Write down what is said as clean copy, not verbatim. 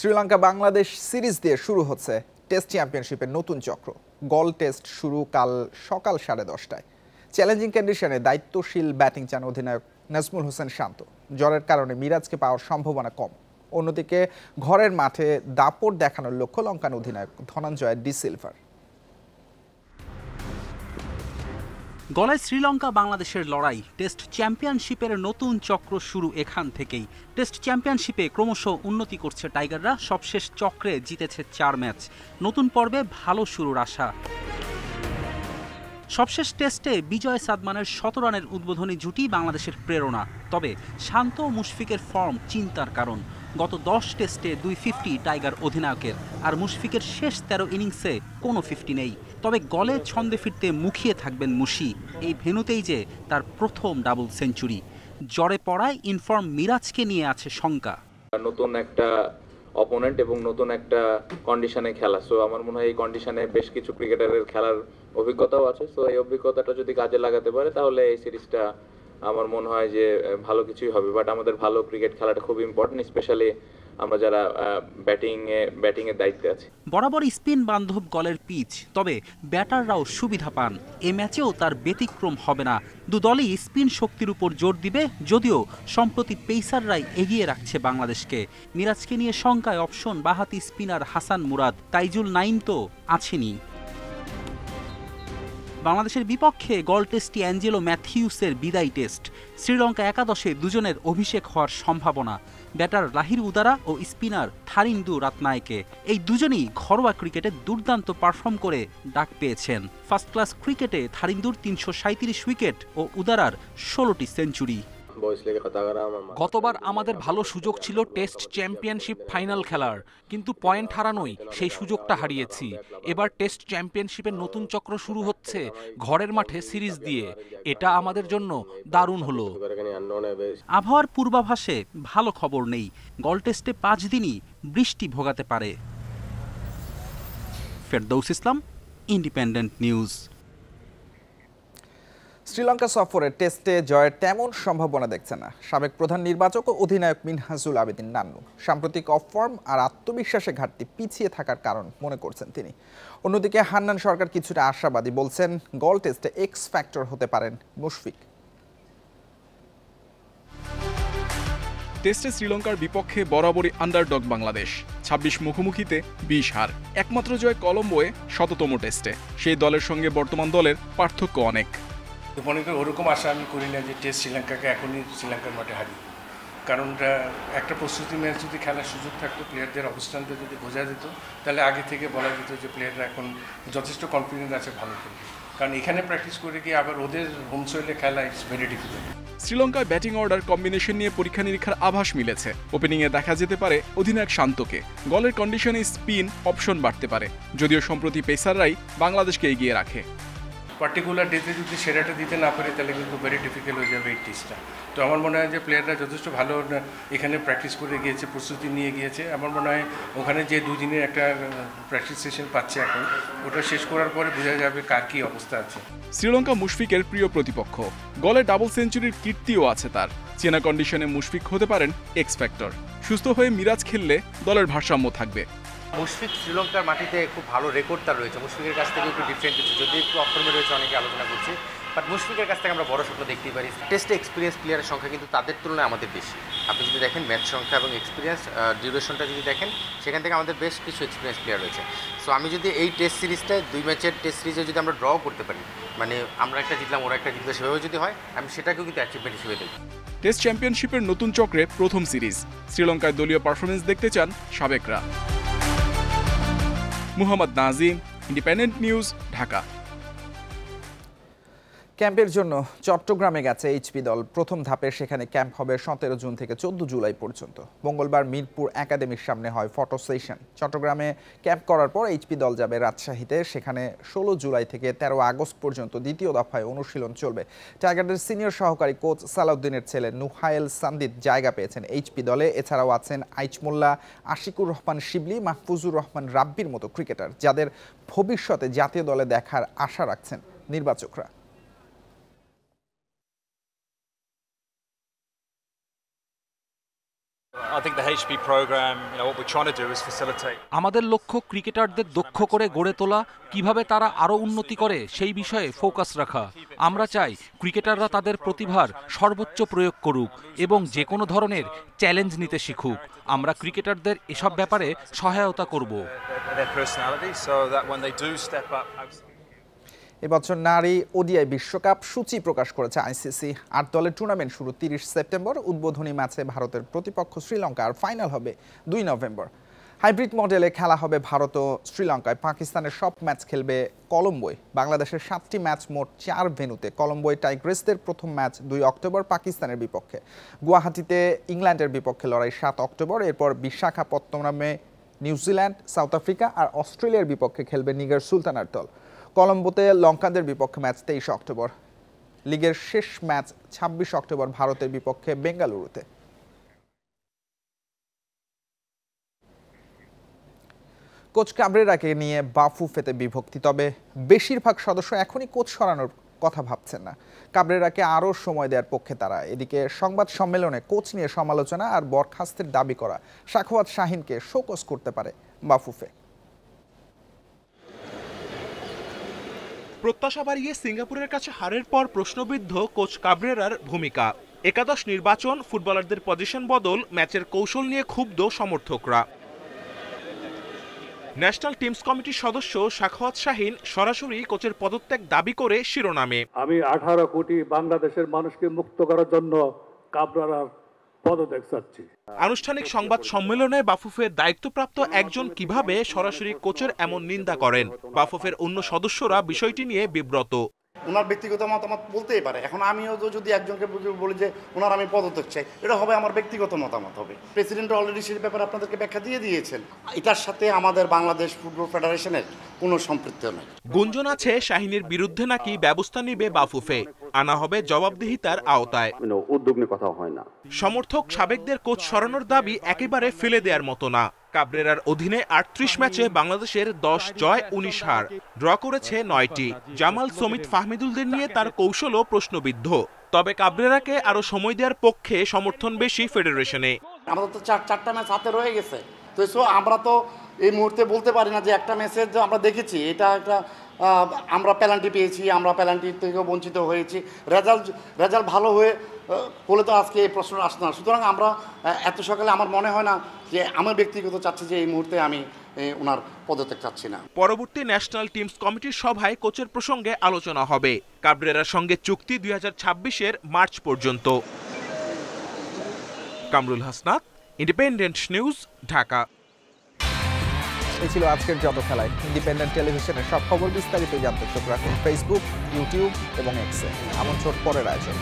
Sri Lanka Bangladesh series দিয়ে শুরু হচ্ছে টেস্ট চ্যাম্পিয়নশিপের নতুন চক্র। গল টেস্ট শুরু কাল সকাল 10:30টায়। চ্যালেঞ্জিং কন্ডিশনে দায়িত্বশীল ব্যাটিং চান অধিনায়ক নাজমুল হোসেন শান্ত। জ্বরের কারণে মিরাজকে পাওয়ার সম্ভাবনা কম। অন্যদিকে ঘরের মাঠে দাপট দেখানোর লক্ষ্য লঙ্কান অধিনায়ক ধনঞ্জয় ডি সিলভার। গলায় শ্রীলঙ্কা বাংলাদেশের লড়াই। টেস্ট চ্যাম্পিয়নশিপের নতুন চক্র শুরু এখান থেকেই। টেস্ট চ্যাম্পিয়নশিপে ক্রমশ উন্নতি করছে টাইগাররা। সবশেষ চক্রে জিতেছে 4 ম্যাচ। নতুন পর্বে ভালো শুরুর আশা। সবশেষ টেস্টে বিজয় সাদমানের 17 রানের উদ্বোধনী জুটি বাংলাদেশের প্রেরণা। তবে শান্ত ও মুশফিকের ফর্ম চিন্তার কারণ। গত 10 টেস্টে 250 টাইগার অধিনায়কের, আর মুশফিকের শেষ 13 ইনিংসে কোনো 50 নেই। তবে গলে ছন্দে ফিরতে মুখিয়ে থাকবেন মুশি। এই ভেন্যুতেই যে তার প্রথম ডাবল সেঞ্চুরি। জ্বরে পড়ায় ইনফর্ম মিরাজকে নিয়ে আছে শঙ্কা। নতুন একটা অপোনেন্ট এবং নতুন একটা কন্ডিশনে খেলা, সো আমার মনে হয় এই কন্ডিশনে বেশ কিছু ক্রিকেটারের খেলার অভিজ্ঞতাও আছে। সো এই অভিজ্ঞতাটা যদি কাজে লাগাতে পারে তাহলে এই সিরিজটা আমার মনে হয় যে ভালো কিছুই হবে। বাট আমাদের ভালো ক্রিকেট খেলাটা খুব ইম্পর্টেন্ট, স্পেশালি আমরা যারা ব্যাটিং এর দায়িত্বে আছি। বরাবর স্পিন বান্ধব গলের পিচ, তবে ব্যাটাররাও সুবিধা পান। এ ম্যাচেও তার ব্যতিক্রম হবে না। দু দলই স্পিন শক্তির উপর জোর দিবে, যদিও সম্প্রতি পেসাররাই এগিয়ে রাখছে বাংলাদেশকে। মিরাজকে নিয়ে শঙ্কায় অপশন বাহাতি স্পিনার হাসান মুরাদ। তাইজুল নাইম তো আছেনই। বাংলাদেশের বিপক্ষে গল টেস্টটি অ্যাঞ্জেলো ম্যাথিউসের বিদায়ী টেস্ট। শ্রীলঙ্কা একাদশে দুজনের অভিষেক হওয়ার সম্ভাবনা। ব্যাটার লাহিরু উদারা ও স্পিনার থারিন্দু রাতনায়েকে, এই দুজনই ঘরোয়া ক্রিকেটে দুর্দান্ত পারফর্ম করে ডাক পেয়েছেন। ফার্স্ট ক্লাস ক্রিকেটে থারিন্দুর 337 উইকেট ও উদারার 16টি সেঞ্চুরি। গতবার আমাদের ভালো সুযোগ ছিল টেস্ট চ্যাম্পিয়নশিপ ফাইনাল খেলার, কিন্তু পয়েন্ট হারানোই সেই সুযোগটা হারিয়েছি। এবার টেস্ট চ্যাম্পিয়নশিপের নতুন চক্র শুরু হচ্ছে ঘরের মাঠে সিরিজ দিয়ে। এটা আমাদের জন্য দারুণ হলো। আবহাওয়ার পূর্বাভাসে ভালো খবর নেই। গল টেস্টে 5 দিনই বৃষ্টি ভোগাতে পারে। ফেরদৌস ইসলাম, ইন্ডিপেন্ডেন্ট নিউজ। শ্রীলঙ্কা সফরে টেস্টে জয়ের তেমন সম্ভাবনা দেখছে না সাবেক প্রধান নির্বাচক ও অধিনায়ক মিনহাজুল আবেদিন নান্নু। সাম্প্রতিক অফ ফর্ম আর আত্মবিশ্বাসে ঘাটতি পিছিয়ে থাকার কারণ মনে করছেন তিনি। অন্যদিকে হান্নান সরকার কিছুটা আশাবাদী, বলছেন গল টেস্টে এক্স ফ্যাক্টর হতে পারেন মুশফিক। টেস্টে শ্রীলঙ্কার বিপক্ষে বরাবরই আন্ডারডগ বাংলাদেশ। 26 মুখোমুখিতে 20 হার। একমাত্র জয় কলম্বোয় 100তম টেস্টে। সেই দলের সঙ্গে বর্তমান দলের পার্থক্য অনেক। ওরকম আশা আমি করি না যে টেস্ট শ্রীলঙ্কাকে এখনই শ্রীলঙ্কার মাঠে হারিয়ে। কারণ একটা প্রস্তুতি ম্যাচ যদি খেলার সুযোগ থাকতো, প্লেয়ারদের অবস্থানটা যদি বোঝা যেত, তাহলে আগে থেকে বলা যেত যে প্লেয়াররা এখন যথেষ্ট কনফিডেন্স আছে ভালো খেলবে। কারণ এখানে প্র্যাকটিস করে গিয়ে আবার ওদের হোম সয়েলে খেলা ইটস ভেরি ডিফিকাল্ট। শ্রীলঙ্কায় ব্যাটিং অর্ডার কম্বিনেশন নিয়ে পরীক্ষা নিরীক্ষার আভাস মিলেছে। ওপেনিংয়ে দেখা যেতে পারে অধিনায়ক শান্তকে। গলের কন্ডিশনে স্পিন অপশন বাড়তে পারে, যদিও সম্প্রতি পেসাররাই বাংলাদেশকে এগিয়ে রাখে। পার্টিকুলার ডেতে যদি সেরাটা দিতে না পারে তাহলে কিন্তু ভেরি ডিফিকাল্ট হয়ে যাবে এই টেস্টটা। তো আমার মনে হয় যে প্লেয়াররা যথেষ্ট ভালো এখানে প্র্যাকটিস করে গিয়েছে, প্রস্তুতি নিয়ে গিয়েছে। আমার মনে হয় ওখানে যে 2 দিনের একটা প্র্যাকটিস সেশন পাচ্ছে এখন, ওটা শেষ করার পরে বোঝা যাবে কার কী অবস্থা আছে। শ্রীলঙ্কা মুশফিকের প্রিয় প্রতিপক্ষ। গলে ডাবল সেঞ্চুরির কীর্তিও আছে তার। চেনা কন্ডিশনে মুশফিক হতে পারেন এক্স ফ্যাক্টর। সুস্থ হয়ে মিরাজ খেললে দলের ভারসাম্য থাকবে। মুশফিক শ্রীলঙ্কার মাটিতে খুব ভালো রেকর্ড তার রয়েছে। মুশফিকের কাছ থেকে একটু ডিফারেন্ট কিছু, যদি একটু অফর্মে রয়েছে অনেকে আলোচনা করছে, বাট মুশফিকের কাছ থেকে আমরা বড় স্বপ্ন দেখতেই পারি। টেস্টে এক্সপিরিয়েন্স প্লেয়ারের সংখ্যা কিন্তু তাদের তুলনায় আমাদের বেশি। আপনি যদি দেখেন ম্যাচ সংখ্যা এবং এক্সপিরিয়েন্স ডিউরেশনটা যদি দেখেন, সেখান থেকে আমাদের বেশ কিছু এক্সপিরিয়েন্স প্লেয়ার রয়েছে। সো আমি যদি এই টেস্ট সিরিজটায় 2 ম্যাচের টেস্ট সিরিজে যদি আমরা ড্র করতে পারি, মানে আমরা একটা জিতলাম ওরা একটা জিতলে, সেভাবে যদি হয়, আমি সেটাকেও কিন্তু অ্যাচিভমেন্ট হিসেবে দেখি। টেস্ট চ্যাম্পিয়নশিপের নতুন চক্রে প্রথম সিরিজ। শ্রীলঙ্কায় দলীয় পারফরমেন্স দেখতে চান সাবেকরা। Muhammad Nazim, Independent News, Dhaka. ক্যাম্পের জন্য চট্টগ্রামে গেছে এইচপি দল। প্রথম ধাপে সেখানে ক্যাম্প হবে 17 জুন থেকে 14 জুলাই পর্যন্ত। মঙ্গলবার মিরপুর একাডেমির সামনে হয় ফটো সেশন। চট্টগ্রামে ক্যাম্প করার পর এইচপি দল যাবে রাজশাহীতে। সেখানে 16 জুলাই থেকে 13 আগস্ট পর্যন্ত দ্বিতীয় দফায় অনুশীলন চলবে। টাইগারদের সিনিয়র সহকারী কোচ সালাউদ্দিনের ছেলে নুহায়েল সান্দিদ জায়গা পেয়েছেন এইচপি দলে। এছাড়াও আছেন আইচমোল্লা, আশিকুর রহমান শিবলি, মাহফুজুর রহমান রাব্বির মতো ক্রিকেটার, যাদের ভবিষ্যতে জাতীয় দলে দেখার আশা রাখছেন নির্বাচকরা। I think the HB program, what we're trying to do is facilitate. আমাদের লক্ষ্য ক্রিকেটারদের দক্ষ করে গড়ে তোলা, কিভাবে তারা আরও উন্নতি করে সেই বিষয়ে ফোকাস রাখা। আমরা চাই ক্রিকেটাররা তাদের প্রতিভার সর্বোচ্চ প্রয়োগ করুক এবং যে কোনো ধরনের চ্যালেঞ্জ নিতে শিখুক। আমরা ক্রিকেটারদের এসব ব্যাপারে সহায়তা করব। Their personality, so that when they do step up. এবছর নারী ওডিআই বিশ্বকাপ সূচি প্রকাশ করেছে আইসিসি। 8 দলের টুর্নামেন্ট শুরু 30 সেপ্টেম্বর। উদ্বোধনী ম্যাচে ভারতের প্রতিপক্ষ শ্রীলঙ্কা, আর ফাইনাল হবে 2 নভেম্বর। হাইব্রিড মডেলে খেলা হবে ভারত ও শ্রীলঙ্কায়। পাকিস্তানের সব ম্যাচ খেলবে কলম্বোয়। বাংলাদেশের 7টি ম্যাচ মোট 4 ভেন্যুতে। কলম্বোয় টাইগ্রেসদের প্রথম ম্যাচ 2 অক্টোবর পাকিস্তানের বিপক্ষে। গুয়াহাটিতে ইংল্যান্ডের বিপক্ষে লড়াই 7 অক্টোবর। এরপর বিশাখাপত্তনমে নিউজিল্যান্ড, সাউথ আফ্রিকা আর অস্ট্রেলিয়ার বিপক্ষে খেলবে নিগার সুলতানার দল। কলম্বোতে লঙ্কানদের বিপক্ষে ম্যাচ 23 অক্টোবর। লিগের শেষ ম্যাচ 26 অক্টোবর ভারতের বিপক্ষে বেঙ্গালুরুতে। কোচ কাবরেরাকে নিয়ে বাফুফেতে বিভক্তি, তবে বেশিরভাগ সদস্য এখনই কোচ সরানোর কথা ভাবছেন না। কাবরেরাকে আরও সময় দেওয়ার পক্ষে তারা। এদিকে সংবাদ সম্মেলনে কোচ নিয়ে সমালোচনা আর বরখাস্তের দাবি করা সাখাওয়াত শাহীনকে শোকজ করতে পারে বাফুফে। প্রত্যাশা বাড়িয়ে সিঙ্গাপুরের কাছে হারের পর প্রশ্নবিদ্ধ কোচ কাবরেরার ভূমিকা। একাদশ নির্বাচন, ফুটবলারদের পজিশন বদল, ম্যাচের কৌশল নিয়ে ক্ষুব্ধ সমর্থকরা। ন্যাশনাল টিমস কমিটির সদস্য সাখাওয়াত শাহীন সরাসরি কোচের পদত্যাগ দাবি করে শিরোনামে, আমি 18 কোটি বাংলাদেশের মানুষকে মুক্ত করার জন্য কাবরেরার পদত্যাগ চাচ্ছি। আনুষ্ঠানিক সংবাদ সম্মেলনে বাফুফের দায়িত্বপ্রাপ্ত একজন কিভাবে সরাসরি কোচের এমন নিন্দা করেন? বাফুফের অন্য সদস্যরা বিষয়টি নিয়ে বিব্রত। ওনার ব্যক্তিগত মতামত বলতেই পারে। এখন আমিও যদি একজনকে বলি যে ওনার আমি পদত্যাগ চাই, এটা হবে আমার ব্যক্তিগত মতামত হবে। প্রেসিডেন্ট অলরেডি সেই ব্যাপারে আপনাদেরকে ব্যাখ্যা দিয়ে দিয়েছেন। এটার সাথে আমাদের বাংলাদেশ ফুটবল ফেডারেশনের কোনো সম্পৃক্ত নেই। গুঞ্জন আছে শাহীনের বিরুদ্ধে নাকি ব্যবস্থা নিবে বাফুফে, আনা হবে জবাবদিহিতার আওতায়। উদ্যোগ নিয়ে কথা হয় না। সমর্থক সাবেকদের কোচ সরানোর দাবি একেবারে ফেলে দেওয়ার মতো না। কাবরেরার অধীনে 38 ম্যাচে বাংলাদেশের 10 জয় 19 হার, ড্র করেছে 9টি। জামাল, সমিত, ফাহমিদুলদের নিয়ে তার কৌশলও প্রশ্নবিদ্ধ। তবে কাবরেরাকে আরো সময় দেওয়ার পক্ষে সমর্থন বেশি ফেডারেশনে। আমাদের তো 4টা ম্যাচ হাতে রয়ে গেছে, তো আমরা তো এই মুহূর্তে বলতে পারি না যে একটা ম্যাচের যে আমরা দেখেছি এটা একটা আমরা পেনাল্টি পেয়েছি, আমরা পেনাল্টি থেকেও বঞ্চিত হয়েছি। রেজাল্ট ভালো হলে তো আজকে এই প্রশ্ন আসতো না। সুতরাং আমরা এত সকালে আমার মনে হয় না যে আমি ব্যক্তিগত চাচ্ছি যে এই মুহূর্তে আমি ওনার পদত্যাগ চাচ্ছি না। পরবর্তী ন্যাশনাল টিমস কমিটির সভায় কোচের প্রসঙ্গে আলোচনা হবে। কাবরেরার সঙ্গে চুক্তি 2026-এর মার্চ পর্যন্ত। Kamrul Hasnat, independent News, Dhaka. এই ছিল আজকের যত খেলায়। ইন্ডিপেন্ডেন্ট টেলিভিশনের সব খবর বিস্তারিত জানতে চোখ রাখুন ফেসবুক, ইউটিউব এবং এক্সে। আমন্ত্রণ পরের আয়োজন।